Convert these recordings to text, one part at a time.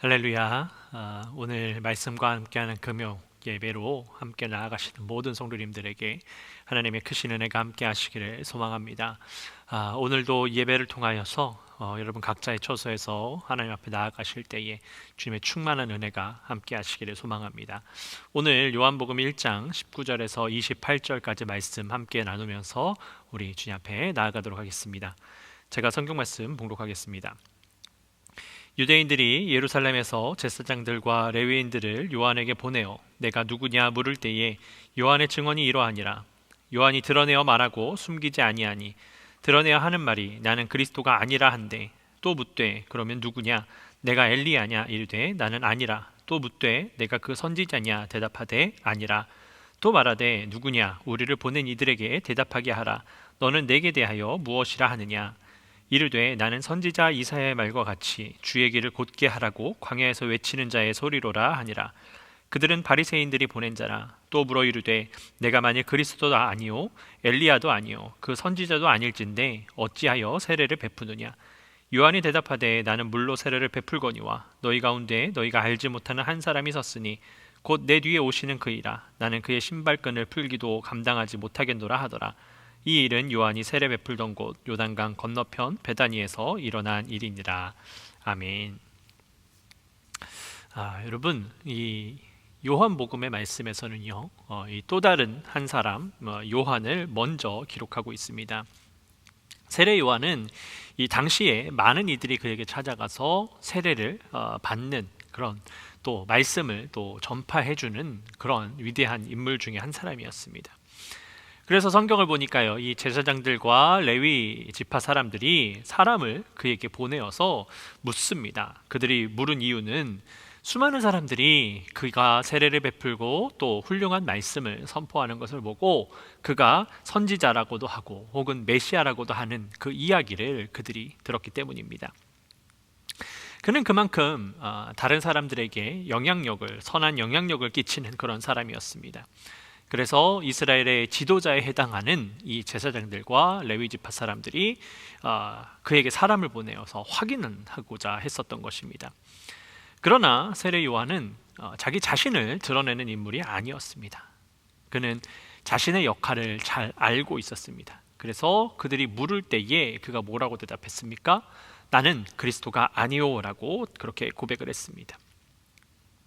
할렐루야. 오늘 말씀과 함께하는 금요 예배로 함께 나아가시는 모든 성도님들에게 하나님의 크신 은혜가 함께 하시기를 소망합니다. 오늘도 예배를 통하여서 여러분 각자의 처소에서 하나님 앞에 나아가실 때에 주님의 충만한 은혜가 함께 하시기를 소망합니다. 오늘 요한복음 1장 19절에서 28절까지 말씀 함께 나누면서 우리 주님 앞에 나아가도록 하겠습니다. 제가 성경 말씀 봉독하겠습니다. 유대인들이 예루살렘에서 제사장들과 레위인들을 요한에게 보내어 내가 누구냐 물을 때에 요한의 증언이 이러하니라. 요한이 드러내어 말하고 숨기지 아니하니 드러내어 하는 말이 나는 그리스도가 아니라 한데, 또 묻되 그러면 누구냐? 내가 엘리야냐? 이르되 나는 아니라. 또 묻되 내가 그 선지자냐? 대답하되 아니라. 또 말하되 누구냐? 우리를 보낸 이들에게 대답하게 하라. 너는 내게 대하여 무엇이라 하느냐? 이르되 나는 선지자 이사야의 말과 같이 주의 길을 곧게 하라고 광야에서 외치는 자의 소리로라 하니라. 그들은 바리새인들이 보낸 자라. 또 물어 이르되 내가 만일 그리스도도 아니요 엘리야도 아니요 그 선지자도 아닐진데 어찌하여 세례를 베푸느냐? 요한이 대답하되 나는 물로 세례를 베풀거니와 너희 가운데 너희가 알지 못하는 한 사람이 섰으니 곧 내 뒤에 오시는 그이라. 나는 그의 신발끈을 풀기도 감당하지 못하겠노라 하더라. 이 일은 요한이 세례 베풀던 곳 요단강 건너편 베다니에서 일어난 일이니라. 아멘. 여러분, 이 요한복음의 말씀에서는요, 이 또 다른 한 사람 요한을 먼저 기록하고 있습니다. 세례 요한은 이 당시에 많은 이들이 그에게 찾아가서 세례를 받는 그런, 또 말씀을 또 전파해주는 그런 위대한 인물 중에 한 사람이었습니다. 그래서 성경을 보니까요, 이 제사장들과 레위 지파 사람들이 사람을 그에게 보내어서 묻습니다. 그들이 물은 이유는 수많은 사람들이 그가 세례를 베풀고 또 훌륭한 말씀을 선포하는 것을 보고 그가 선지자라고도 하고 혹은 메시아라고도 하는 그 이야기를 그들이 들었기 때문입니다. 그는 그만큼 다른 사람들에게 선한 영향력을 끼치는 그런 사람이었습니다. 그래서 이스라엘의 지도자에 해당하는 이 제사장들과 레위 지파 사람들이 그에게 사람을 보내어서 확인하고자 했었던 것입니다. 그러나 세례 요한은 자기 자신을 드러내는 인물이 아니었습니다. 그는 자신의 역할을 잘 알고 있었습니다. 그래서 그들이 물을 때에 그가 뭐라고 대답했습니까? 나는 그리스도가 아니오라고 그렇게 고백을 했습니다.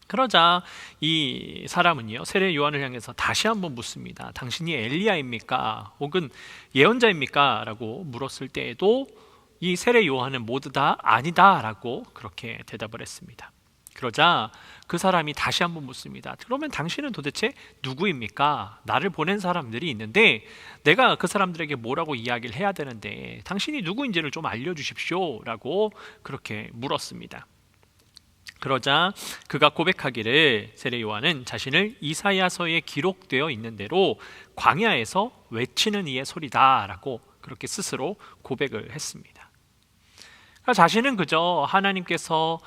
그러자 이 사람은요, 세례 요한을 향해서 다시 한번 묻습니다. 당신이 엘리야입니까? 혹은 예언자입니까? 라고 물었을 때에도 이 세례 요한은 모두 다 아니다 라고 그렇게 대답을 했습니다. 그러자 그 사람이 다시 한번 묻습니다. 그러면 당신은 도대체 누구입니까? 나를 보낸 사람들이 있는데 내가 그 사람들에게 뭐라고 이야기를 해야 되는데 당신이 누구인지를 좀 알려주십시오 라고 그렇게 물었습니다. 그러자 그가 고백하기를, 세례 요한은 자신을 이사야서에 기록되어 있는 대로 광야에서 외치는 이의 소리다라고 그렇게 스스로 고백을 했습니다. 그러니까 자신은 그저 하나님께서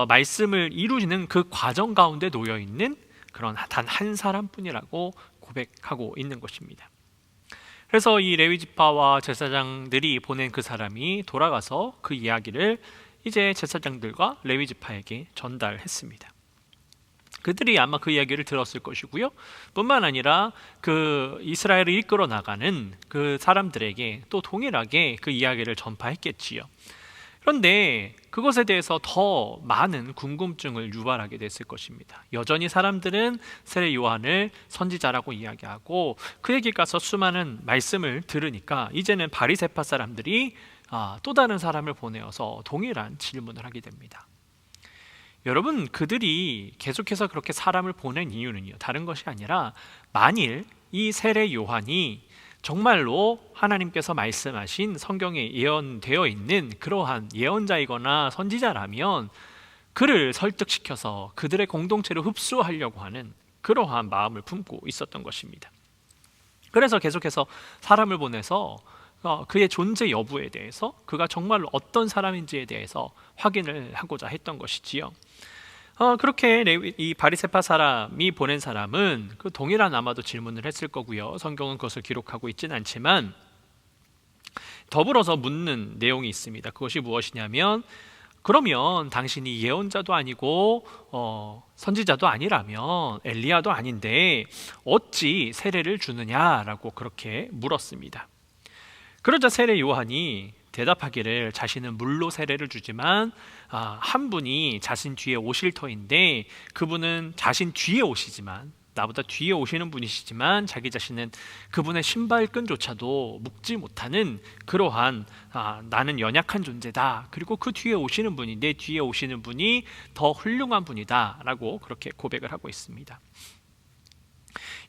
말씀을 이루시는 그 과정 가운데 놓여 있는 그런 단 한 사람뿐이라고 고백하고 있는 것입니다. 그래서 이 레위 지파와 제사장들이 보낸 그 사람이 돌아가서 그 이야기를 이제 제사장들과 레위 지파에게 전달했습니다. 그들이 아마 그 이야기를 들었을 것이고요. 뿐만 아니라 그 이스라엘을 이끌어 나가는 그 사람들에게 또 동일하게 그 이야기를 전파했겠지요. 그런데 그것에 대해서 더 많은 궁금증을 유발하게 됐을 것입니다. 여전히 사람들은 세례 요한을 선지자라고 이야기하고 그에게 가서 수많은 말씀을 들으니까 이제는 바리새파 사람들이 또 다른 사람을 보내어서 동일한 질문을 하게 됩니다. 여러분, 그들이 계속해서 그렇게 사람을 보낸 이유는요, 다른 것이 아니라 만일 이 세례 요한이 정말로 하나님께서 말씀하신 성경에 예언되어 있는 그러한 예언자이거나 선지자라면 그를 설득시켜서 그들의 공동체로 흡수하려고 하는 그러한 마음을 품고 있었던 것입니다. 그래서 계속해서 사람을 보내서 그의 존재 여부에 대해서, 그가 정말로 어떤 사람인지에 대해서 확인을 하고자 했던 것이지요. 그렇게 이 바리새파 사람이 보낸 사람은 그 동일한 아마도 질문을 했을 거고요. 성경은 그것을 기록하고 있지는 않지만 더불어서 묻는 내용이 있습니다. 그것이 무엇이냐면 그러면 당신이 예언자도 아니고 선지자도 아니라면 엘리야도 아닌데 어찌 세례를 주느냐라고 그렇게 물었습니다. 그러자 세례 요한이 대답하기를 자신은 물로 세례를 주지만 한 분이 자신 뒤에 오실 터인데 그분은 자신 뒤에 오시지만 나보다 뒤에 오시는 분이시지만 자기 자신은 그분의 신발끈조차도 묶지 못하는 그러한 나는 연약한 존재다. 그리고 그 뒤에 오시는 분이 내 뒤에 오시는 분이 더 훌륭한 분이다 라고 그렇게 고백을 하고 있습니다.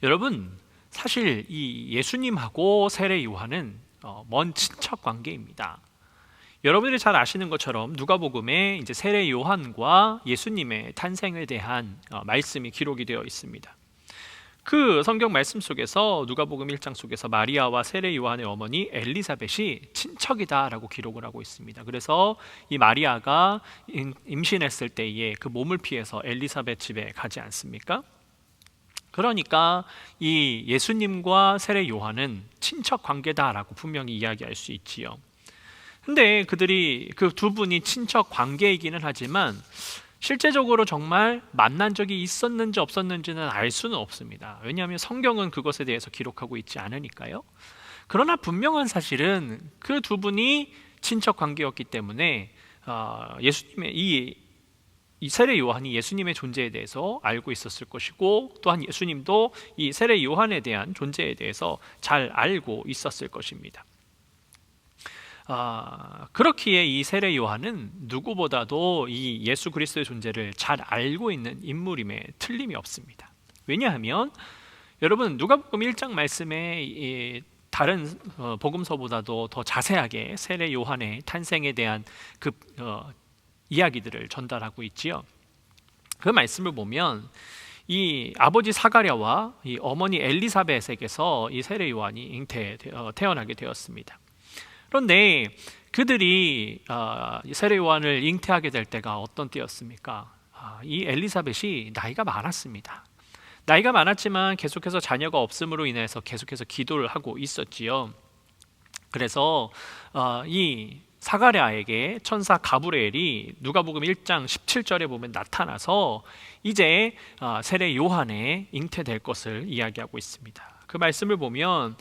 여러분, 사실 이 예수님하고 세례 요한은 먼 친척 관계입니다. 여러분들이 잘 아시는 것처럼 누가복음에 이제 세례 요한과 예수님의 탄생에 대한 말씀이 기록이 되어 있습니다. 그 성경 말씀 속에서 누가복음 1장 속에서 마리아와 세례 요한의 어머니 엘리사벳이 친척이다라고 기록을 하고 있습니다. 그래서 이 마리아가 임신했을 때에 그 몸을 피해서 엘리사벳 집에 가지 않습니까? 그러니까 이 예수님과 세례 요한은 친척 관계다라고 분명히 이야기할 수 있지요. 근데 그들이 그 두 분이 친척 관계이기는 하지만 실제적으로 정말 만난 적이 있었는지 없었는지는 알 수는 없습니다. 왜냐하면 성경은 그것에 대해서 기록하고 있지 않으니까요. 그러나 분명한 사실은 그 두 분이 친척 관계였기 때문에 예수님의 이 세례 요한이 예수님의 존재에 대해서 알고 있었을 것이고 또한 예수님도 이 세례 요한에 대한 존재에 대해서 잘 알고 있었을 것입니다. 그렇기에 이 세례 요한은 누구보다도 이 예수 그리스도의 존재를 잘 알고 있는 인물임에 틀림이 없습니다. 왜냐하면 여러분 누가복음 1장 말씀에 다른 복음서보다도 더 자세하게 세례 요한의 탄생에 대한 그 이야기들을 전달하고 있지요. 그 말씀을 보면 이 아버지 사가랴와 이 어머니 엘리사벳에게서 이 세례 요한이 태어나게 되었습니다. 그런데 그들이 세례 요한을 잉태하게 될 때가 어떤 때였습니까? 이 엘리사벳이 나이가 많았습니다. 나이가 많았지만 계속해서 자녀가 없음으로 인해서 계속해서 기도를 하고 있었지요. 그래서 이 사가랴에게 천사 가브리엘이 누가복음 1장 17절에 보면 나타나서 이제 세례 요한에 잉태될 것을 이야기하고 있습니다. 그 말씀을 보면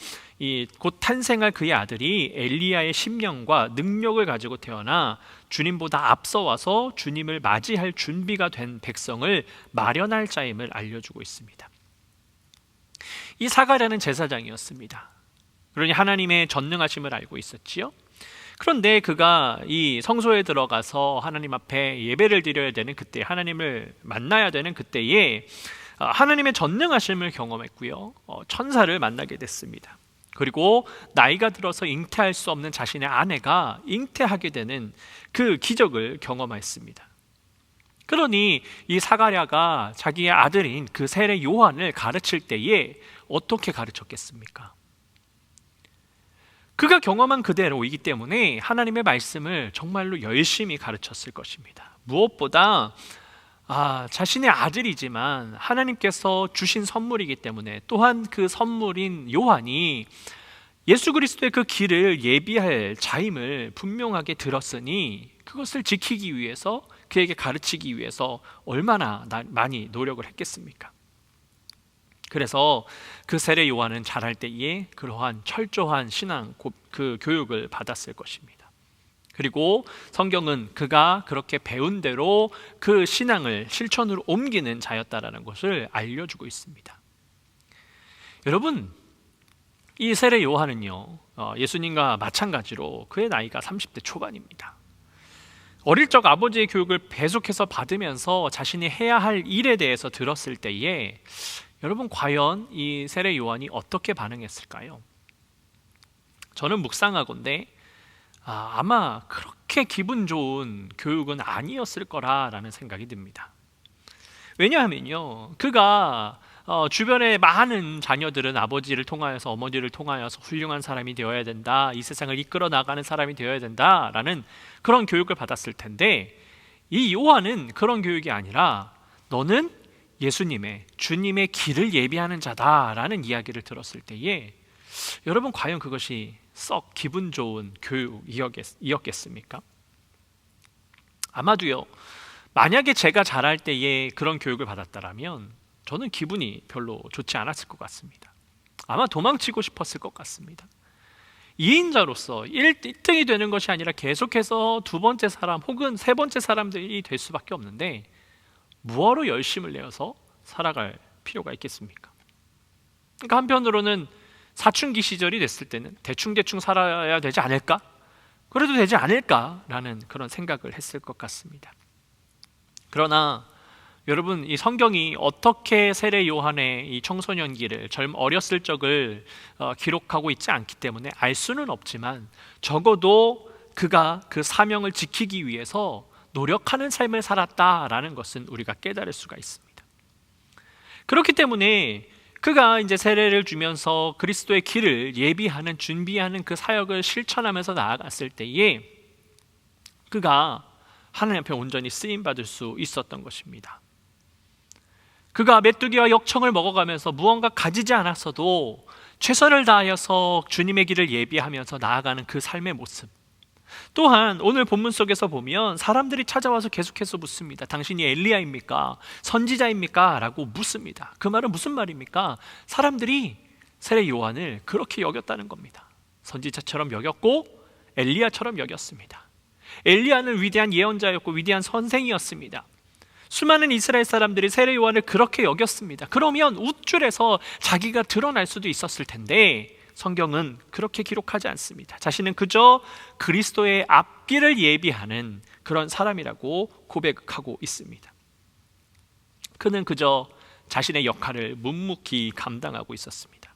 곧 탄생할 그의 아들이 엘리야의 심령과 능력을 가지고 태어나 주님보다 앞서 와서 주님을 맞이할 준비가 된 백성을 마련할 자임을 알려주고 있습니다. 이 사가랴는 제사장이었습니다. 그러니 하나님의 전능하심을 알고 있었지요. 그런데 그가 이 성소에 들어가서 하나님 앞에 예배를 드려야 되는 그때, 하나님을 만나야 되는 그때에 하나님의 전능하심을 경험했고요, 천사를 만나게 됐습니다. 그리고 나이가 들어서 잉태할 수 없는 자신의 아내가 잉태하게 되는 그 기적을 경험했습니다. 그러니 이 사가랴가 자기의 아들인 그 세례 요한을 가르칠 때에 어떻게 가르쳤겠습니까? 그가 경험한 그대로이기 때문에 하나님의 말씀을 정말로 열심히 가르쳤을 것입니다. 무엇보다 자신의 아들이지만 하나님께서 주신 선물이기 때문에 또한 그 선물인 요한이 예수 그리스도의 그 길을 예비할 자임을 분명하게 들었으니 그것을 지키기 위해서, 그에게 가르치기 위해서 얼마나 많이 노력을 했겠습니까? 그래서 그 세례 요한은 자랄 때에 그러한 철저한 신앙 그 교육을 받았을 것입니다. 그리고 성경은 그가 그렇게 배운 대로 그 신앙을 실천으로 옮기는 자였다라는 것을 알려주고 있습니다. 여러분, 이 세례 요한은요, 예수님과 마찬가지로 그의 나이가 30대 초반입니다. 어릴 적 아버지의 교육을 계속해서 받으면서 자신이 해야 할 일에 대해서 들었을 때에 여러분, 과연 이 세례 요한이 어떻게 반응했을까요? 저는 묵상하건대 아마 그렇게 기분 좋은 교육은 아니었을 거라는 생각이 듭니다. 왜냐하면요, 그가 주변의 많은 자녀들은 아버지를 통하여서 어머니를 통하여서 훌륭한 사람이 되어야 된다, 이 세상을 이끌어 나가는 사람이 되어야 된다라는 그런 교육을 받았을 텐데, 이 요한은 그런 교육이 아니라 너는 예수님의, 주님의 길을 예비하는 자다라는 이야기를 들었을 때에 여러분, 과연 그것이 썩 기분 좋은 교육이었겠습니까? 아마도요, 만약에 제가 자랄 때에 그런 교육을 받았다면 저는 기분이 별로 좋지 않았을 것 같습니다. 아마 도망치고 싶었을 것 같습니다. 2인자로서 1등이 되는 것이 아니라 계속해서 두 번째 사람 혹은 세 번째 사람들이 될 수밖에 없는데 뭐하러 열심을 내어서 살아갈 필요가 있겠습니까? 그러니까 한편으로는 사춘기 시절이 됐을 때는 대충 살아야 되지 않을까? 그래도 되지 않을까라는 그런 생각을 했을 것 같습니다. 그러나 여러분, 이 성경이 어떻게 세례 요한의 이 청소년기를 어렸을 적을 기록하고 있지 않기 때문에 알 수는 없지만 적어도 그가 그 사명을 지키기 위해서 노력하는 삶을 살았다라는 것은 우리가 깨달을 수가 있습니다. 그렇기 때문에 그가 이제 세례를 주면서 그리스도의 길을 예비하는, 준비하는 그 사역을 실천하면서 나아갔을 때에 그가 하나님 앞에 온전히 쓰임받을 수 있었던 것입니다. 그가 메뚜기와 역청을 먹어가면서 무언가 가지지 않았어도 최선을 다하여서 주님의 길을 예비하면서 나아가는 그 삶의 모습, 또한 오늘 본문 속에서 보면 사람들이 찾아와서 계속해서 묻습니다. 당신이 엘리야입니까? 선지자입니까? 라고 묻습니다. 그 말은 무슨 말입니까? 사람들이 세례 요한을 그렇게 여겼다는 겁니다. 선지자처럼 여겼고 엘리야처럼 여겼습니다. 엘리야는 위대한 예언자였고 위대한 선생이었습니다. 수많은 이스라엘 사람들이 세례 요한을 그렇게 여겼습니다. 그러면 우쭐해서 자기가 드러날 수도 있었을 텐데 성경은 그렇게 기록하지 않습니다. 자신은 그저 그리스도의 앞길을 예비하는 그런 사람이라고 고백하고 있습니다. 그는 그저 자신의 역할을 묵묵히 감당하고 있었습니다.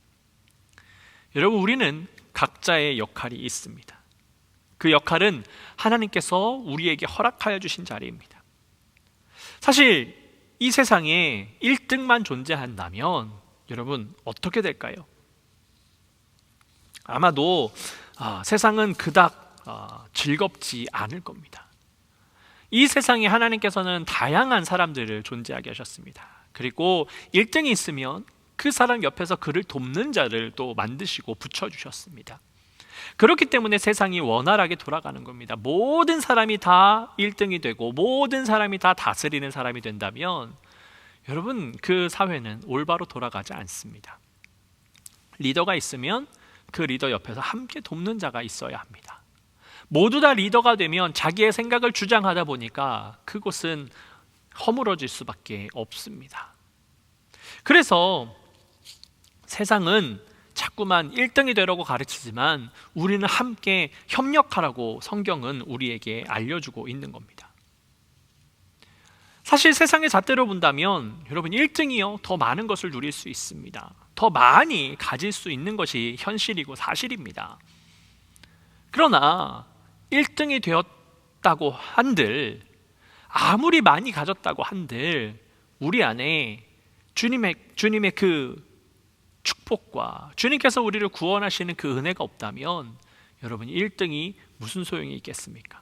여러분, 우리는 각자의 역할이 있습니다. 그 역할은 하나님께서 우리에게 허락하여 주신 자리입니다. 사실 이 세상에 1등만 존재한다면 여러분 어떻게 될까요? 아마도 세상은 그닥 즐겁지 않을 겁니다. 이 세상에 하나님께서는 다양한 사람들을 존재하게 하셨습니다. 그리고 1등이 있으면 그 사람 옆에서 그를 돕는 자를 또 만드시고 붙여주셨습니다. 그렇기 때문에 세상이 원활하게 돌아가는 겁니다. 모든 사람이 다 1등이 되고 모든 사람이 다 다스리는 사람이 된다면 여러분, 그 사회는 올바로 돌아가지 않습니다. 리더가 있으면 그 리더 옆에서 함께 돕는 자가 있어야 합니다. 모두 다 리더가 되면 자기의 생각을 주장하다 보니까 그곳은 허물어질 수밖에 없습니다. 그래서 세상은 자꾸만 1등이 되라고 가르치지만 우리는 함께 협력하라고 성경은 우리에게 알려주고 있는 겁니다. 사실 세상의 잣대로 본다면 여러분 1등이요 더 많은 것을 누릴 수 있습니다. 더 많이 가질 수 있는 것이 현실이고 사실입니다. 그러나 1등이 되었다고 한들, 아무리 많이 가졌다고 한들 우리 안에 주님의 그 축복과 주님께서 우리를 구원하시는 그 은혜가 없다면 여러분 1등이 무슨 소용이 있겠습니까?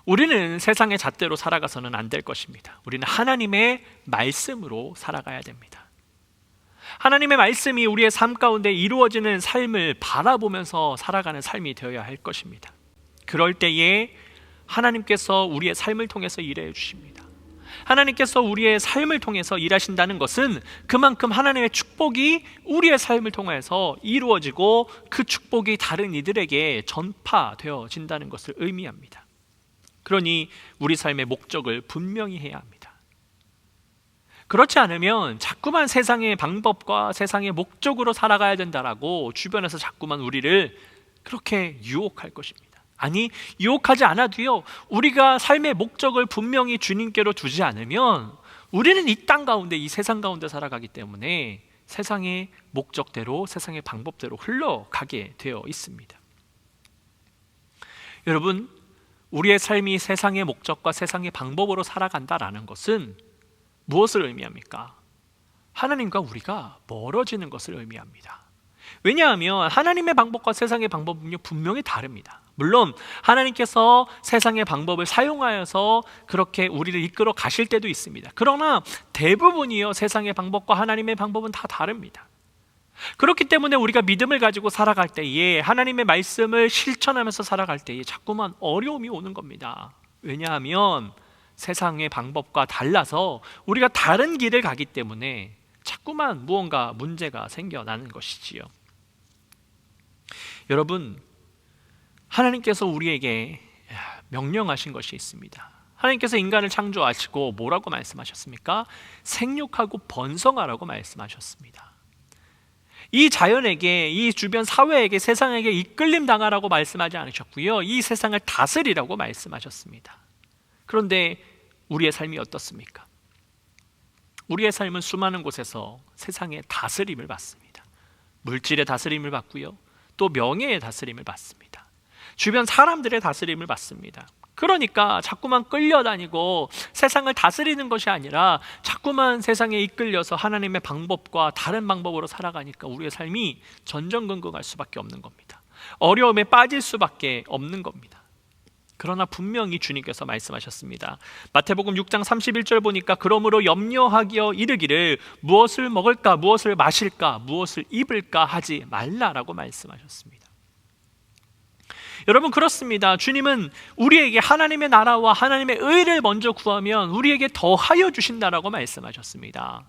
우리는 세상의 잣대로 살아가서는 안 될 것입니다. 우리는 하나님의 말씀으로 살아가야 됩니다. 하나님의 말씀이 우리의 삶 가운데 이루어지는 삶을 바라보면서 살아가는 삶이 되어야 할 것입니다. 그럴 때에 하나님께서 우리의 삶을 통해서 일해 주십니다. 하나님께서 우리의 삶을 통해서 일하신다는 것은 그만큼 하나님의 축복이 우리의 삶을 통해서 이루어지고 그 축복이 다른 이들에게 전파되어진다는 것을 의미합니다. 그러니 우리 삶의 목적을 분명히 해야 합니다. 그렇지 않으면 자꾸만 세상의 방법과 세상의 목적으로 살아가야 된다라고 주변에서 자꾸만 우리를 그렇게 유혹할 것입니다. 아니, 유혹하지 않아도요, 우리가 삶의 목적을 분명히 주님께로 두지 않으면 우리는 이 땅 가운데, 이 세상 가운데 살아가기 때문에 세상의 목적대로, 세상의 방법대로 흘러가게 되어 있습니다. 여러분, 우리의 삶이 세상의 목적과 세상의 방법으로 살아간다라는 것은 무엇을 의미합니까? 하나님과 우리가 멀어지는 것을 의미합니다. 왜냐하면 하나님의 방법과 세상의 방법은요 분명히 다릅니다. 물론 하나님께서 세상의 방법을 사용하여서 그렇게 우리를 이끌어 가실 때도 있습니다. 그러나 대부분이요 세상의 방법과 하나님의 방법은 다 다릅니다. 그렇기 때문에 우리가 믿음을 가지고 살아갈 때에, 하나님의 말씀을 실천하면서 살아갈 때에 자꾸만 어려움이 오는 겁니다. 왜냐하면 세상의 방법과 달라서 우리가 다른 길을 가기 때문에 자꾸만 무언가 문제가 생겨나는 것이지요. 여러분, 하나님께서 우리에게 명령하신 것이 있습니다. 하나님께서 인간을 창조하시고 뭐라고 말씀하셨습니까? 생육하고 번성하라고 말씀하셨습니다. 이 자연에게, 이 주변 사회에게, 세상에게 이끌림 당하라고 말씀하지 않으셨고요, 이 세상을 다스리라고 말씀하셨습니다. 그런데 우리의 삶이 어떻습니까? 우리의 삶은 수많은 곳에서 세상의 다스림을 받습니다. 물질의 다스림을 받고요, 또 명예의 다스림을 받습니다. 주변 사람들의 다스림을 받습니다. 그러니까 자꾸만 끌려다니고 세상을 다스리는 것이 아니라 자꾸만 세상에 이끌려서 하나님의 방법과 다른 방법으로 살아가니까 우리의 삶이 전전긍긍할 수밖에 없는 겁니다. 어려움에 빠질 수밖에 없는 겁니다. 그러나 분명히 주님께서 말씀하셨습니다. 마태복음 6장 31절 보니까 그러므로 염려하기어 이르기를 무엇을 먹을까, 무엇을 마실까, 무엇을 입을까 하지 말라라고 말씀하셨습니다. 여러분, 그렇습니다. 주님은 우리에게 하나님의 나라와 하나님의 의를 먼저 구하면 우리에게 더하여 주신다라고 말씀하셨습니다.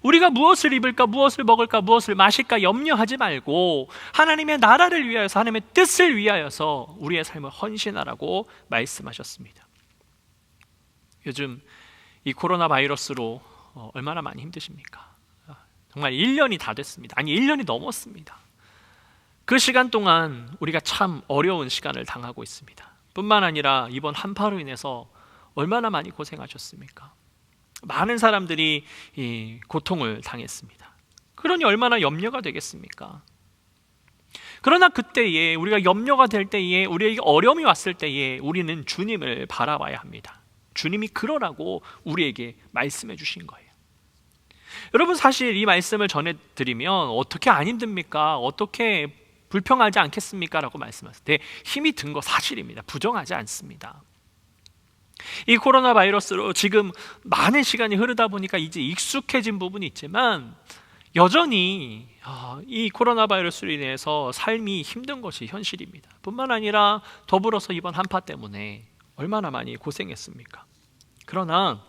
우리가 무엇을 입을까, 무엇을 먹을까, 무엇을 마실까 염려하지 말고 하나님의 나라를 위하여서, 하나님의 뜻을 위하여서 우리의 삶을 헌신하라고 말씀하셨습니다. 요즘 이 코로나 바이러스로 얼마나 많이 힘드십니까? 정말 1년이 다 됐습니다. 아니, 1년이 넘었습니다. 그 시간 동안 우리가 참 어려운 시간을 당하고 있습니다. 뿐만 아니라 이번 한파로 인해서 얼마나 많이 고생하셨습니까? 많은 사람들이 이 고통을 당했습니다. 그러니 얼마나 염려가 되겠습니까? 그러나 그때에, 우리가 염려가 될 때에, 우리에게 어려움이 왔을 때에 우리는 주님을 바라봐야 합니다. 주님이 그러라고 우리에게 말씀해 주신 거예요. 여러분, 사실 이 말씀을 전해드리면 어떻게 안 힘듭니까? 어떻게 불평하지 않겠습니까? 라고 말씀하셨을 때 힘이 든 거 사실입니다. 부정하지 않습니다. 이 코로나 바이러스로 지금 많은 시간이 흐르다 보니까 이제 익숙해진 부분이 있지만 여전히 이 코로나 바이러스로 인해서 삶이 힘든 것이 현실입니다. 뿐만 아니라 더불어서 이번 한파 때문에 얼마나 많이 고생했습니까? 그러나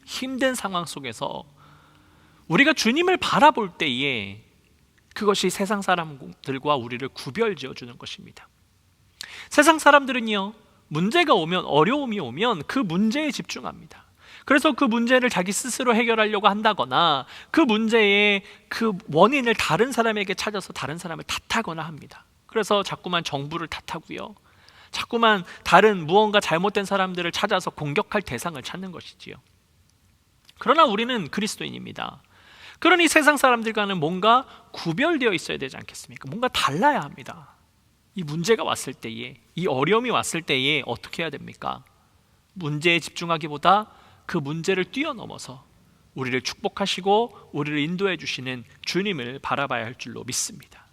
힘든 상황 속에서 우리가 주님을 바라볼 때에 그것이 세상 사람들과 우리를 구별지어 주는 것입니다. 세상 사람들은요, 문제가 오면, 어려움이 오면 그 문제에 집중합니다. 그래서 그 문제를 자기 스스로 해결하려고 한다거나 그 문제의 그 원인을 다른 사람에게 찾아서 다른 사람을 탓하거나 합니다. 그래서 자꾸만 정부를 탓하고요, 자꾸만 다른 무언가 잘못된 사람들을 찾아서 공격할 대상을 찾는 것이지요. 그러나 우리는 그리스도인입니다. 그러니 세상 사람들과는 뭔가 구별되어 있어야 되지 않겠습니까? 뭔가 달라야 합니다. 이 문제가 왔을 때에, 이 어려움이 왔을 때에 어떻게 해야 됩니까? 문제에 집중하기보다 그 문제를 뛰어넘어서 우리를 축복하시고 우리를 인도해 주시는 주님을 바라봐야 할 줄로 믿습니다.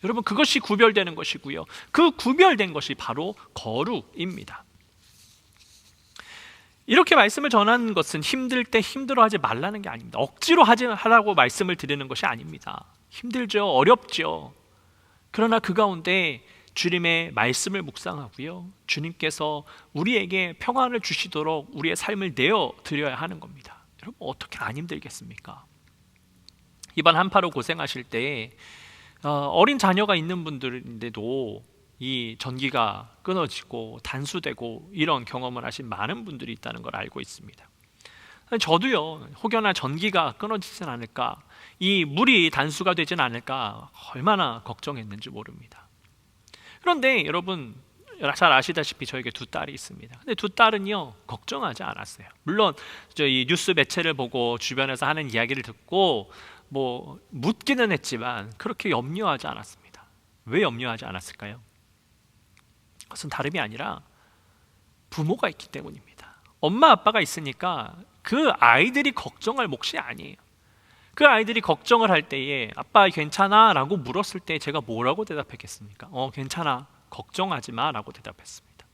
여러분, 그것이 구별되는 것이고요, 그 구별된 것이 바로 거룩입니다. 이렇게 말씀을 전하는 것은 힘들 때 힘들어하지 말라는 게 아닙니다. 억지로 하라고 말씀을 드리는 것이 아닙니다. 힘들죠, 어렵죠. 그러나 그 가운데 주님의 말씀을 묵상하고요, 주님께서 우리에게 평안을 주시도록 우리의 삶을 내어 드려야 하는 겁니다. 여러분, 어떻게 안 힘들겠습니까? 이번 한파로 고생하실 때 어린 자녀가 있는 분들인데도 이 전기가 끊어지고 단수되고 이런 경험을 하신 많은 분들이 있다는 걸 알고 있습니다. 저도요, 혹여나 전기가 끊어지진 않을까, 이 물이 단수가 되진 않을까 얼마나 걱정했는지 모릅니다. 그런데 여러분, 잘 아시다시피 저에게 두 딸이 있습니다. 근데 두 딸은요, 걱정하지 않았어요. 물론 이 뉴스 매체를 보고 주변에서 하는 이야기를 듣고 뭐 묻기는 했지만 그렇게 염려하지 않았습니다. 왜 염려하지 않았을까요? 그것은 다름이 아니라 부모가 있기 때문입니다. 엄마 아빠가 있으니까 그 아이들이 걱정할 몫이 아니에요. 그 아이들이 걱정을 할 때에 아빠 괜찮아? 라고 물었을 때 제가 뭐라고 대답했겠습니까? 괜찮아, 걱정하지 마 라고 대답했습니다.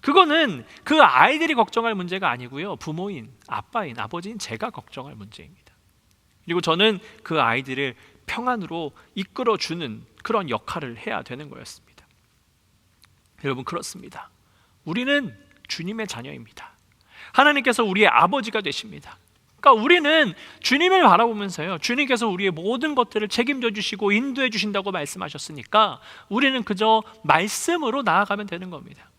그거는 그 아이들이 걱정할 문제가 아니고요, 부모인, 아빠인, 아버지인 제가 걱정할 문제입니다. 그리고 저는 그 아이들을 평안으로 이끌어주는 그런 역할을 해야 되는 거였습니다. 여러분, 그렇습니다. 우리는 주님의 자녀입니다. 하나님께서 우리의 아버지가 되십니다. 그러니까 우리는 주님을 바라보면서요, 주님께서 우리의 모든 것들을 책임져 주시고 인도해 주신다고 말씀하셨으니까 우리는 그저 말씀으로 나아가면 되는 겁니다.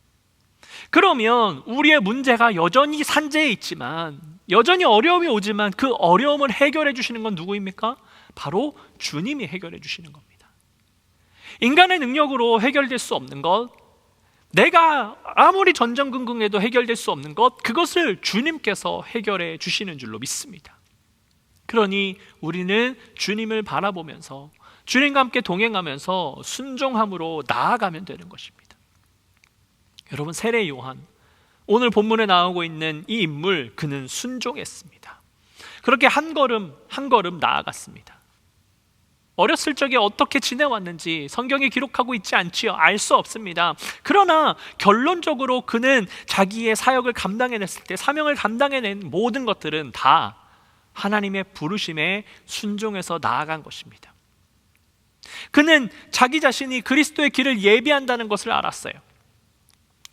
그러면 우리의 문제가 여전히 산재해 있지만, 여전히 어려움이 오지만 그 어려움을 해결해 주시는 건 누구입니까? 바로 주님이 해결해 주시는 겁니다. 인간의 능력으로 해결될 수 없는 것, 내가 아무리 전전긍긍해도 해결될 수 없는 것, 그것을 주님께서 해결해 주시는 줄로 믿습니다. 그러니 우리는 주님을 바라보면서 주님과 함께 동행하면서 순종함으로 나아가면 되는 것입니다. 여러분, 세례 요한, 오늘 본문에 나오고 있는 이 인물, 그는 순종했습니다. 그렇게 한 걸음 한 걸음 나아갔습니다. 어렸을 적에 어떻게 지내왔는지 성경에 기록하고 있지 않지요. 알 수 없습니다. 그러나 결론적으로 그는 자기의 사역을 감당해냈을 때, 사명을 감당해낸 모든 것들은 다 하나님의 부르심에 순종해서 나아간 것입니다. 그는 자기 자신이 그리스도의 길을 예비한다는 것을 알았어요.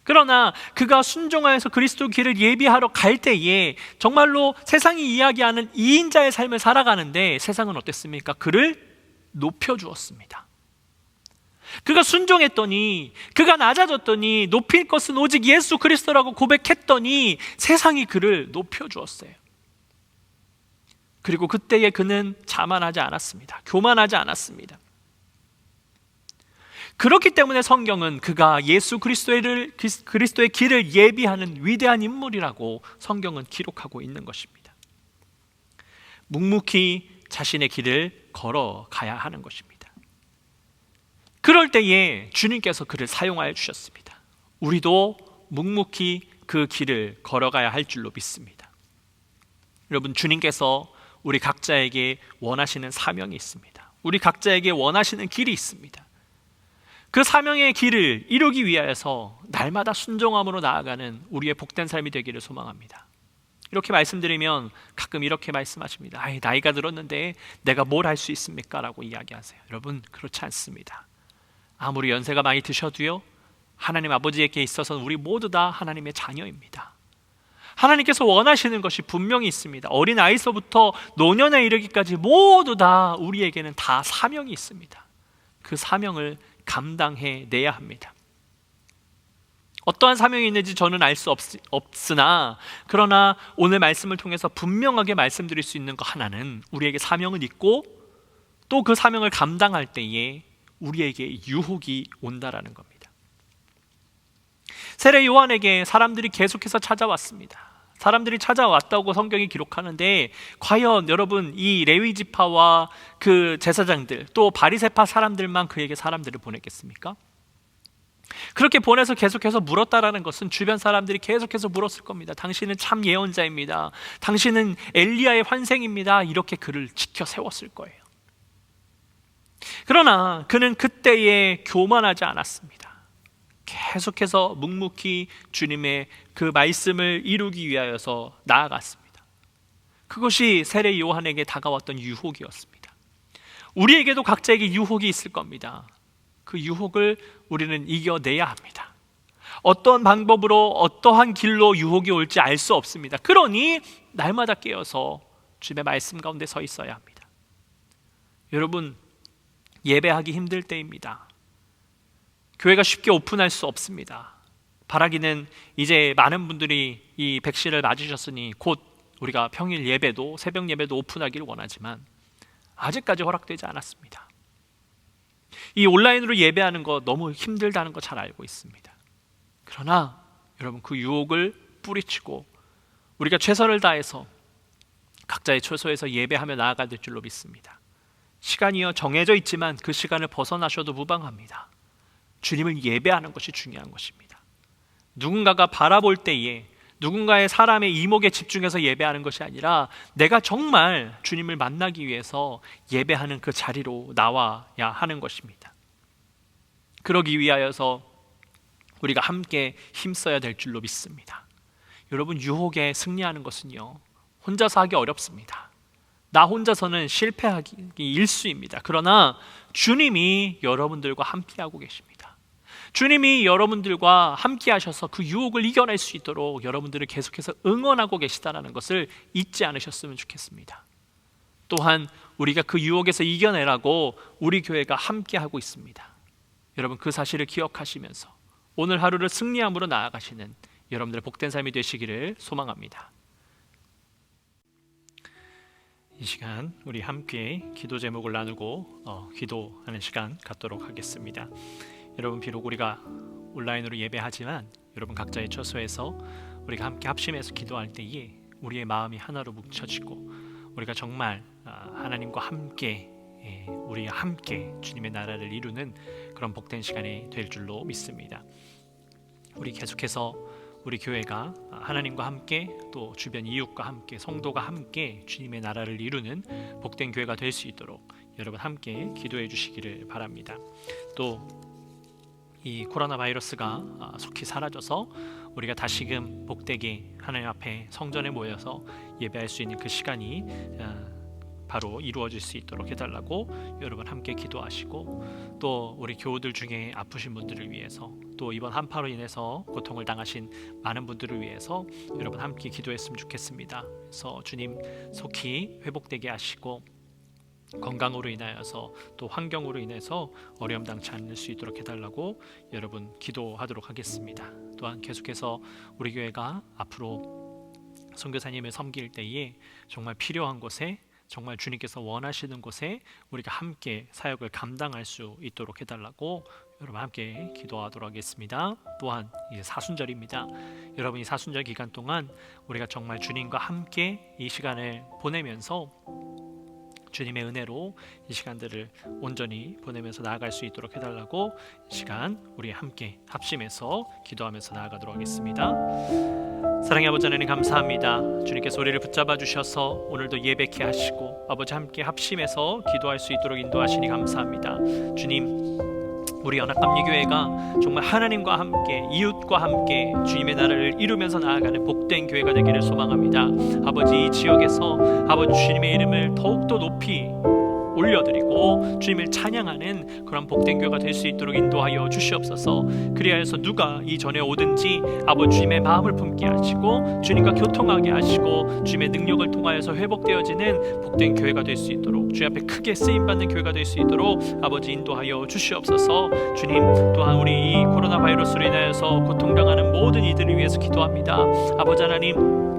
그러나 그가 순종하여서 그리스도의 길을 예비하러 갈 때에 정말로 세상이 이야기하는 이인자의 삶을 살아가는데 세상은 어땠습니까? 그를 높여주었습니다. 그가 순종했더니, 그가 낮아졌더니, 높일 것은 오직 예수 그리스도라고 고백했더니 세상이 그를 높여주었어요. 그리고 그때에 그는 자만하지 않았습니다. 교만하지 않았습니다. 그렇기 때문에 성경은 그가 예수 그리스도의 길을 예비하는 위대한 인물이라고 성경은 기록하고 있는 것입니다. 묵묵히 자신의 길을 걸어가야 하는 것입니다. 그럴 때에 주님께서 그를 사용하여 주셨습니다. 우리도 묵묵히 그 길을 걸어가야 할 줄로 믿습니다. 여러분, 주님께서 우리 각자에게 원하시는 사명이 있습니다. 우리 각자에게 원하시는 길이 있습니다. 그 사명의 길을 이루기 위하여서 날마다 순종함으로 나아가는 우리의 복된 삶이 되기를 소망합니다. 이렇게 말씀드리면 가끔 이렇게 말씀하십니다. 나이가 들었는데 내가 뭘 할 수 있습니까? 라고 이야기하세요. 여러분, 그렇지 않습니다. 아무리 연세가 많이 드셔도요, 하나님 아버지에게 있어서는 우리 모두 다 하나님의 자녀입니다. 하나님께서 원하시는 것이 분명히 있습니다. 어린아이서부터 노년에 이르기까지 모두 다 우리에게는 다 사명이 있습니다. 그 사명을 감당해내야 합니다. 어떠한 사명이 있는지 저는 알 수 없으나, 그러나 오늘 말씀을 통해서 분명하게 말씀드릴 수 있는 것 하나는, 우리에게 사명은 있고 또 그 사명을 감당할 때에 우리에게 유혹이 온다라는 겁니다. 세례 요한에게 사람들이 계속해서 찾아왔습니다. 사람들이 찾아왔다고 성경이 기록하는데, 과연 여러분, 이 레위 지파와 그 제사장들, 또 바리새파 사람들만 그에게 사람들을 보냈겠습니까? 그렇게 보내서 계속해서 물었다라는 것은 주변 사람들이 계속해서 물었을 겁니다. 당신은 참 예언자입니다. 당신은 엘리야의 환생입니다. 이렇게 그를 지켜 세웠을 거예요. 그러나 그는 그때에 교만하지 않았습니다. 계속해서 묵묵히 주님의 그 말씀을 이루기 위하여서 나아갔습니다. 그것이 세례 요한에게 다가왔던 유혹이었습니다. 우리에게도 각자에게 유혹이 있을 겁니다. 그 유혹을 우리는 이겨내야 합니다. 어떤 방법으로, 어떠한 길로 유혹이 올지 알 수 없습니다. 그러니 날마다 깨어서 주님의 말씀 가운데 서 있어야 합니다. 여러분, 예배하기 힘들 때입니다. 교회가 쉽게 오픈할 수 없습니다. 바라기는 이제 많은 분들이 이 백신을 맞으셨으니 곧 우리가 평일 예배도, 새벽 예배도 오픈하기를 원하지만 아직까지 허락되지 않았습니다. 이 온라인으로 예배하는 거 너무 힘들다는 거 잘 알고 있습니다. 그러나 여러분, 그 유혹을 뿌리치고 우리가 최선을 다해서 각자의 처소에서 예배하며 나아가야 될 줄로 믿습니다. 시간이요 정해져 있지만 그 시간을 벗어나셔도 무방합니다. 주님을 예배하는 것이 중요한 것입니다. 누군가가 바라볼 때에 누군가의 사람의 이목에 집중해서 예배하는 것이 아니라 내가 정말 주님을 만나기 위해서 예배하는 그 자리로 나와야 하는 것입니다. 그러기 위하여서 우리가 함께 힘써야 될 줄로 믿습니다. 여러분, 유혹에 승리하는 것은요 혼자서 하기 어렵습니다. 나 혼자서는 실패하기 일쑤입니다. 그러나 주님이 여러분들과 함께하고 계십니다. 주님이 여러분들과 함께 하셔서 그 유혹을 이겨낼 수 있도록 여러분들을 계속해서 응원하고 계시다는 것을 잊지 않으셨으면 좋겠습니다. 또한 우리가 그 유혹에서 이겨내라고 우리 교회가 함께하고 있습니다. 여러분, 그 사실을 기억하시면서 오늘 하루를 승리함으로 나아가시는 여러분들의 복된 삶이 되시기를 소망합니다. 이 시간 우리 함께 기도 제목을 나누고 기도하는 시간 갖도록 하겠습니다. 여러분, 비록 우리가 온라인으로 예배하지만 여러분 각자의 처소에서 우리가 함께 합심해서 기도할 때에 우리의 마음이 하나로 뭉쳐지고 우리가 정말 하나님과 함께 우리가 함께 주님의 나라를 이루는 그런 복된 시간이 될 줄로 믿습니다. 우리 계속해서 우리 교회가 하나님과 함께 또 주변 이웃과 함께 성도가 함께 주님의 나라를 이루는 복된 교회가 될 수 있도록 여러분 함께 기도해 주시기를 바랍니다. 또 이 코로나 바이러스가 속히 사라져서 우리가 다시금 복되게 하나님 앞에 성전에 모여서 예배할 수 있는 그 시간이 바로 이루어질 수 있도록 해달라고 여러분 함께 기도하시고, 또 우리 교우들 중에 아프신 분들을 위해서, 또 이번 한파로 인해서 고통을 당하신 많은 분들을 위해서 여러분 함께 기도했으면 좋겠습니다. 그래서 주님 속히 회복되게 하시고 건강으로 인하여서 또 환경으로 인해서 어려움 당치 않을 수 있도록 해달라고 여러분 기도하도록 하겠습니다. 또한 계속해서 우리 교회가 앞으로 선교사님을 섬길 때에 정말 필요한 곳에, 정말 주님께서 원하시는 곳에 우리가 함께 사역을 감당할 수 있도록 해달라고 여러분 함께 기도하도록 하겠습니다. 또한 이제 사순절입니다. 여러분, 이 사순절 기간 동안 우리가 정말 주님과 함께 이 시간을 보내면서 주님의 은혜로 이 시간들을 온전히 보내면서 나아갈 수 있도록 해달라고 이 시간 우리 함께 합심해서 기도하면서 나아가도록 하겠습니다. 사랑의 아버지 하나님, 감사합니다. 주님께서 우리를 붙잡아 주셔서 오늘도 예배케 하시고 아버지 함께 합심해서 기도할 수 있도록 인도하시니 감사합니다. 주님, 우리 연합감리교회가 정말 하나님과 함께 이웃과 함께 주님의 나라를 이루면서 나아가는 복된 교회가 되기를 소망합니다. 아버지, 이 지역에서 아버지 주님의 이름을 더욱더 높이 올려드리고 주님을 찬양하는 그런 복된 교회가 될 수 있도록 인도하여 주시옵소서. 그리하여서 누가 이 전에 오든지 아버지 주님의 마음을 품게 하시고 주님과 교통하게 하시고 주님의 능력을 통하여서 회복되어지는 복된 교회가 될 수 있도록, 주님 앞에 크게 쓰임받는 교회가 될 수 있도록 아버지 인도하여 주시옵소서. 주님, 또한 우리 이 코로나 바이러스로 인하여서 고통당하는 모든 이들을 위해서 기도합니다. 아버지 하나님,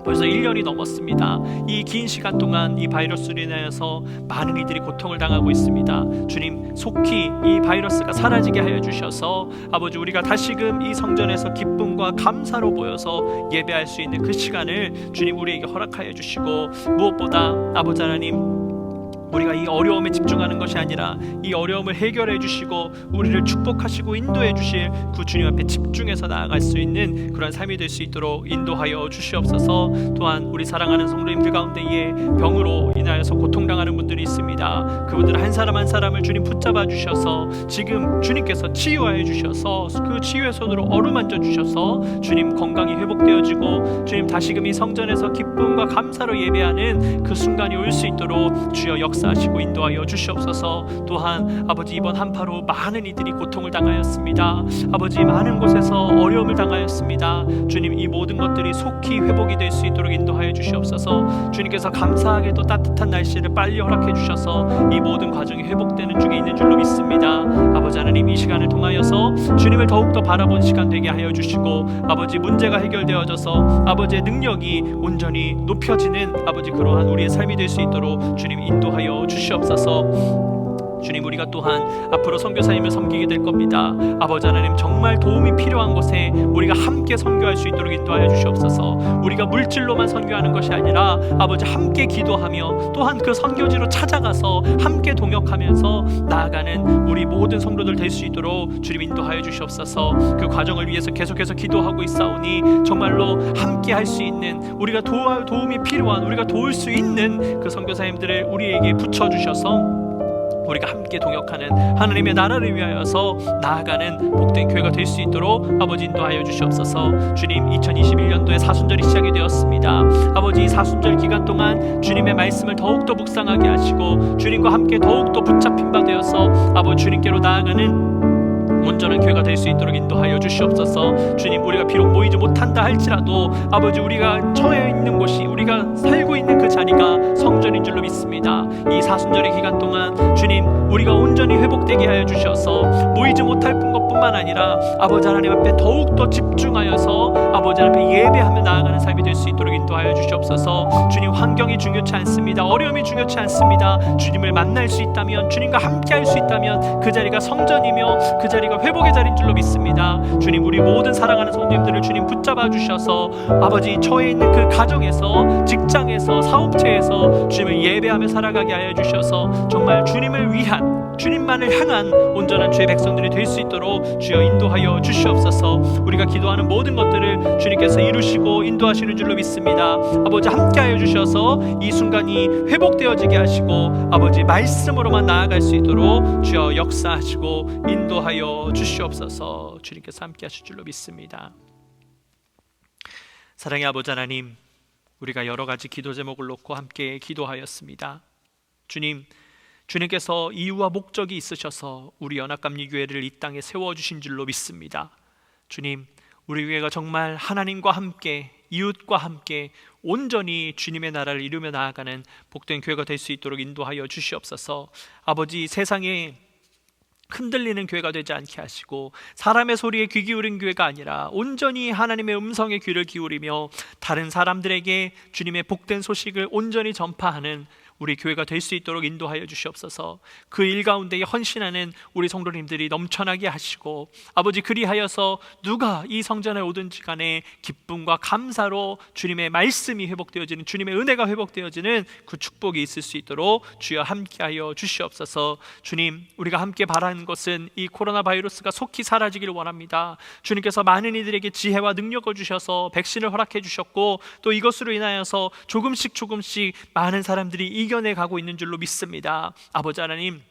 벌써 1년이 넘었습니다. 이 긴 시간 동안 이 바이러스로 인하여서 많은 이들이 고통을 당하고 있습니다. 주님, 속히 이 바이러스가 사라지게 하여 주셔서 아버지 우리가 다시금 이 성전에서 기쁨과 감사로 모여서 예배할 수 있는 그 시간을 주님 우리에게 허락하여 주시고, 무엇보다 아버지 하나님, 우리가 이 어려움에 집중하는 것이 아니라 이 어려움을 해결해 주시고 우리를 축복하시고 인도해 주실 그 주님 앞에 집중해서 나아갈 수 있는 그런 삶이 될 수 있도록 인도하여 주시옵소서. 또한 우리 사랑하는 성도님들 가운데에 병으로 인하여서 고통당하는 분들이 있습니다. 그분들 한 사람 한 사람을 주님 붙잡아 주셔서 지금 주님께서 치유하여 주셔서 그 치유의 손으로 어루만져 주셔서 주님 건강이 회복되어지고 주님 다시금 이 성전에서 기쁨과 감사로 예배하는 그 순간이 올 수 있도록 주여 역사하시고 인도하여 주시옵소서. 또한 아버지, 이번 한파로 많은 이들이 고통을 당하였습니다. 아버지, 많은 곳에서 어려움을 당하였습니다. 주님, 이 모든 것들이 속히 회복이 될 수 있도록 인도하여 주시옵소서. 주님께서 감사하게도 따뜻한 날씨를 빨리 허락해 주셔서 이 모든 과정이 회복되는 중에 있는 줄로 믿습니다. 아버지 하나님, 이 시간을 통하여서 주님을 더욱더 바라본 시간 되게 하여 주시고 아버지, 문제가 해결되어져서 아버지의 능력이 온전히 높여지는 아버지 그러한 우리의 삶이 될 수 있도록 주님 인도하여 주시옵소서. 주님, 우리가 또한 앞으로 선교사님을 섬기게 될 겁니다. 아버지 하나님, 정말 도움이 필요한 곳에 우리가 함께 선교할 수 있도록 인도하여 주시옵소서. 우리가 물질로만 선교하는 것이 아니라 아버지 함께 기도하며 또한 그 선교지로 찾아가서 함께 동역하면서 나아가는 우리 모든 성도들 될 수 있도록 주님 인도하여 주시옵소서. 그 과정을 위해서 계속해서 기도하고 있사오니 정말로 함께 할 수 있는, 우리가 도움이 필요한, 우리가 도울 수 있는 그 선교사님들을 우리에게 붙여주셔서 우리가 함께 동역하는 하나님의 나라를 위하여서 나아가는 복된 교회가 될 수 있도록 아버지 인도하여 주시옵소서. 주님, 2021년도에 사순절이 시작이 되었습니다. 아버지, 사순절 기간 동안 주님의 말씀을 더욱더 묵상하게 하시고 주님과 함께 더욱더 붙잡힌 바 되어서 아버지 주님께로 나아가는 온전한 교회가 될 수 있도록 인도하여 주시옵소서. 주님, 우리가 비록 모이지 못한다 할지라도 아버지, 우리가 처해 있는 곳이, 우리가 살고 있는 그 자리가 성전인 줄로 믿습니다. 이 사순절의 기간 동안 주님, 우리가 온전히 회복되게 하여 주셔서 모이지 못할 것뿐만 아니라 아버지 하나님 앞에 더욱더 집중하여서 아버지 앞에 예배하며 나아가는 삶이 될 수 있도록 인도하여 주시옵소서. 주님, 환경이 중요치 않습니다. 어려움이 중요치 않습니다. 주님을 만날 수 있다면, 주님과 함께 할 수 있다면 그 자리가 성전이며 그 자리가 회복의 자리인 줄로 믿습니다. 주님, 우리 모든 사랑하는 성도님들을 주님 붙잡아 주셔서 아버지, 처해 있는 그 가정에서, 직장에서, 사업체에서 주님을 예배하며 살아가게 하여 주셔서 정말 주님을 위한, 주님만을 향한 온전한 주의 백성들이 될 수 있도록 주여 인도하여 주시옵소서. 우리가 기도하는 모든 것들을 주님께서 이루시고 인도하시는 줄로 믿습니다. 아버지, 함께하여 주셔서 이 순간이 회복되어지게 하시고 아버지, 말씀으로만 나아갈 수 있도록 주여 역사하시고 인도하여 주시옵소서. 주님께서 함께하실 줄로 믿습니다. 사랑의 아버지 하나님, 우리가 여러 가지 기도 제목을 놓고 함께 기도하였습니다. 주님, 주님께서 이유와 목적이 있으셔서 우리 연합감리교회를 이 땅에 세워주신 줄로 믿습니다. 주님, 우리 교회가 정말 하나님과 함께, 이웃과 함께 온전히 주님의 나라를 이루며 나아가는 복된 교회가 될 수 있도록 인도하여 주시옵소서. 아버지, 세상에 흔들리는 교회가 되지 않게 하시고 사람의 소리에 귀 기울인 교회가 아니라 온전히 하나님의 음성에 귀를 기울이며 다른 사람들에게 주님의 복된 소식을 온전히 전파하는 우리 교회가 될 수 있도록 인도하여 주시옵소서. 그 일 가운데에 헌신하는 우리 성도님들이 넘쳐나게 하시고 아버지, 그리하여서 누가 이 성전에 오든지 간에 기쁨과 감사로 주님의 말씀이 회복되어지는, 주님의 은혜가 회복되어지는 그 축복이 있을 수 있도록 주여 함께하여 주시옵소서. 주님, 우리가 함께 바라는 것은 이 코로나 바이러스가 속히 사라지기를 원합니다. 주님께서 많은 이들에게 지혜와 능력을 주셔서 백신을 허락해 주셨고 또 이것으로 인하여서 조금씩 많은 사람들이 이겨내 가고 있는 줄로 믿습니다. 아버지 하나님,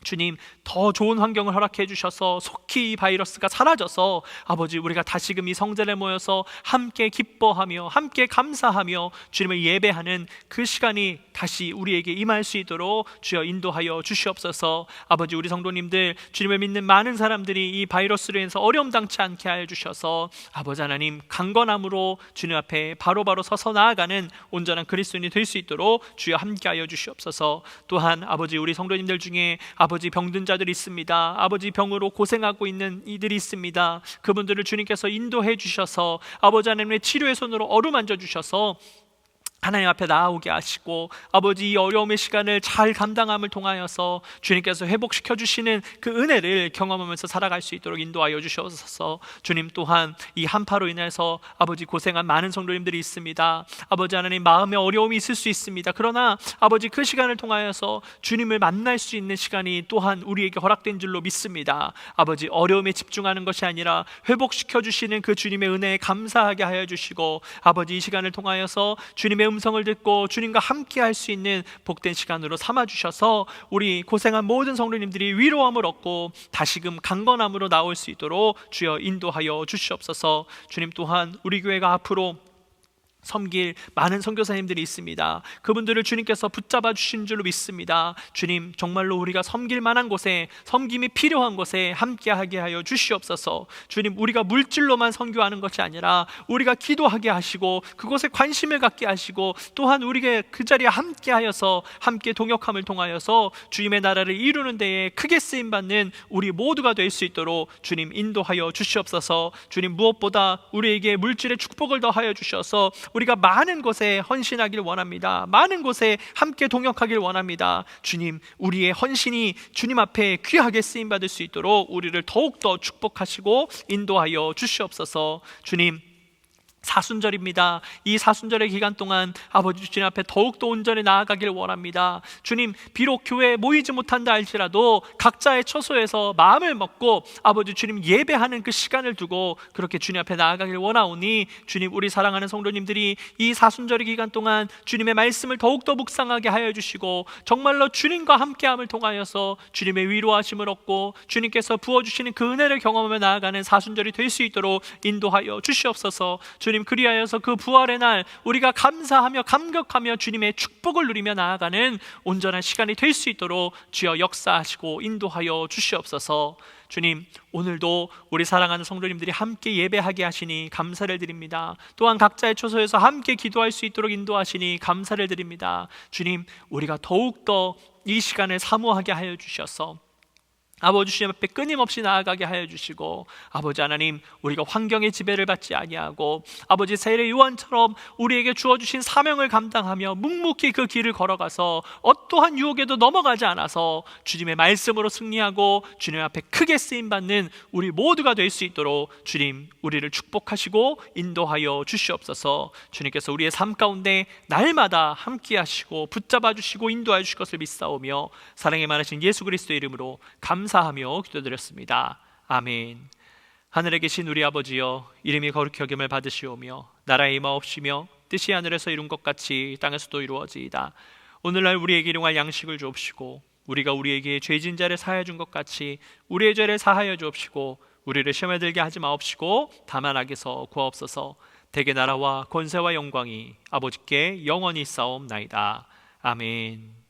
주님, 더 좋은 환경을 허락해 주셔서 속히 이 바이러스가 사라져서 아버지, 우리가 다시금 이 성전에 모여서 함께 기뻐하며 함께 감사하며 주님을 예배하는 그 시간이 다시 우리에게 임할 수 있도록 주여 인도하여 주시옵소서. 아버지, 우리 성도님들, 주님을 믿는 많은 사람들이 이 바이러스로 인해서 어려움 당치 않게 하여 주셔서 아버지 하나님, 강건함으로 주님 앞에 바로바로 서서 나아가는 온전한 그리스도인이 될 수 있도록 주여 함께하여 주시옵소서. 또한 아버지, 우리 성도님들 중에 아버지 병든 자들이 있습니다. 아버지, 병으로 고생하고 있는 이들이 있습니다. 그분들을 주님께서 인도해 주셔서 아버지 하나님의 치료의 손으로 어루만져 주셔서 하나님 앞에 나아오게 하시고 아버지, 이 어려움의 시간을 잘 감당함을 통하여서 주님께서 회복시켜 주시는 그 은혜를 경험하면서 살아갈 수 있도록 인도하여 주셔서 주님, 또한 이 한파로 인해서 아버지 고생한 많은 성도님들이 있습니다. 아버지 하나님, 마음에 어려움이 있을 수 있습니다. 그러나 아버지, 그 시간을 통하여서 주님을 만날 수 있는 시간이 또한 우리에게 허락된 줄로 믿습니다. 아버지, 어려움에 집중하는 것이 아니라 회복시켜 주시는 그 주님의 은혜에 감사하게 하여 주시고 아버지, 이 시간을 통하여서 주님의 음성을 듣고 주님과 함께 할 수 있는 복된 시간으로 삼아주셔서 우리 고생한 모든 성도님들이 위로함을 얻고 다시금 강건함으로 나올 수 있도록 주여 인도하여 주시옵소서. 주님, 또한 우리 교회가 앞으로 섬길 많은 선교사님들이 있습니다. 그분들을 주님께서 붙잡아 주신 줄로 믿습니다. 주님, 정말로 우리가 섬길 만한 곳에, 섬김이 필요한 곳에 함께하게 하여 주시옵소서. 주님, 우리가 물질로만 선교하는 것이 아니라 우리가 기도하게 하시고 그곳에 관심을 갖게 하시고 또한 우리가 그 자리에 함께하여서 함께 동역함을 통하여서 주님의 나라를 이루는 데에 크게 쓰임받는 우리 모두가 될 수 있도록 주님 인도하여 주시옵소서. 주님, 무엇보다 우리에게 물질의 축복을 더하여 주셔서 우리가 많은 곳에 헌신하길 원합니다. 많은 곳에 함께 동역하길 원합니다. 주님, 우리의 헌신이 주님 앞에 귀하게 쓰임받을 수 있도록 우리를 더욱더 축복하시고 인도하여 주시옵소서. 주님, 사순절입니다. 이 사순절의 기간 동안 아버지 주님 앞에 더욱더 온전히 나아가길 원합니다. 주님, 비록 교회에 모이지 못한다 할지라도 각자의 처소에서 마음을 먹고 아버지 주님 예배하는 그 시간을 두고 그렇게 주님 앞에 나아가길 원하오니, 주님, 우리 사랑하는 성도님들이 이 사순절의 기간 동안 주님의 말씀을 더욱더 묵상하게 하여 주시고 정말로 주님과 함께함을 통하여서 주님의 위로하심을 얻고 주님께서 부어주시는 그 은혜를 경험하며 나아가는 사순절이 될 수 있도록 인도하여 주시옵소서. 주님, 그리하여서 그 부활의 날 우리가 감사하며 감격하며 주님의 축복을 누리며 나아가는 온전한 시간이 될 수 있도록 주여 역사하시고 인도하여 주시옵소서. 주님, 오늘도 우리 사랑하는 성도님들이 함께 예배하게 하시니 감사를 드립니다. 또한 각자의 처소에서 함께 기도할 수 있도록 인도하시니 감사를 드립니다. 주님, 우리가 더욱더 이 시간을 사모하게 하여 주셔서 아버지 주님 앞에 끊임없이 나아가게 하여 주시고, 아버지 하나님, 우리가 환경의 지배를 받지 아니하고 아버지 세례 요한처럼 우리에게 주어주신 사명을 감당하며 묵묵히 그 길을 걸어가서 어떠한 유혹에도 넘어가지 않아서 주님의 말씀으로 승리하고 주님 앞에 크게 쓰임받는 우리 모두가 될 수 있도록 주님, 우리를 축복하시고 인도하여 주시옵소서. 주님께서 우리의 삶 가운데 날마다 함께 하시고 붙잡아 주시고 인도하여 주실 것을 믿사오며 사랑에 많으신 예수 그리스도의 이름으로 감사하며 기도드렸습니다. 아멘. 하늘에 계신 우리 아버지여, 이름이 거룩히 여김을 받으시오며 나라의 임하옵시며 뜻이 하늘에서 이룬 것 같이 땅에서도 이루어지이다. 오늘날 우리에게 일용할 양식을 주옵시고 우리가 우리에게 죄진 자를 사하여 준 것 같이 우리의 죄를 사하여 주옵시고 우리를 시험에 들게 하지 마옵시고 다만 악에서 구하옵소서. 대개 나라와 권세와 영광이 아버지께 영원히 있사옵나이다. 아멘.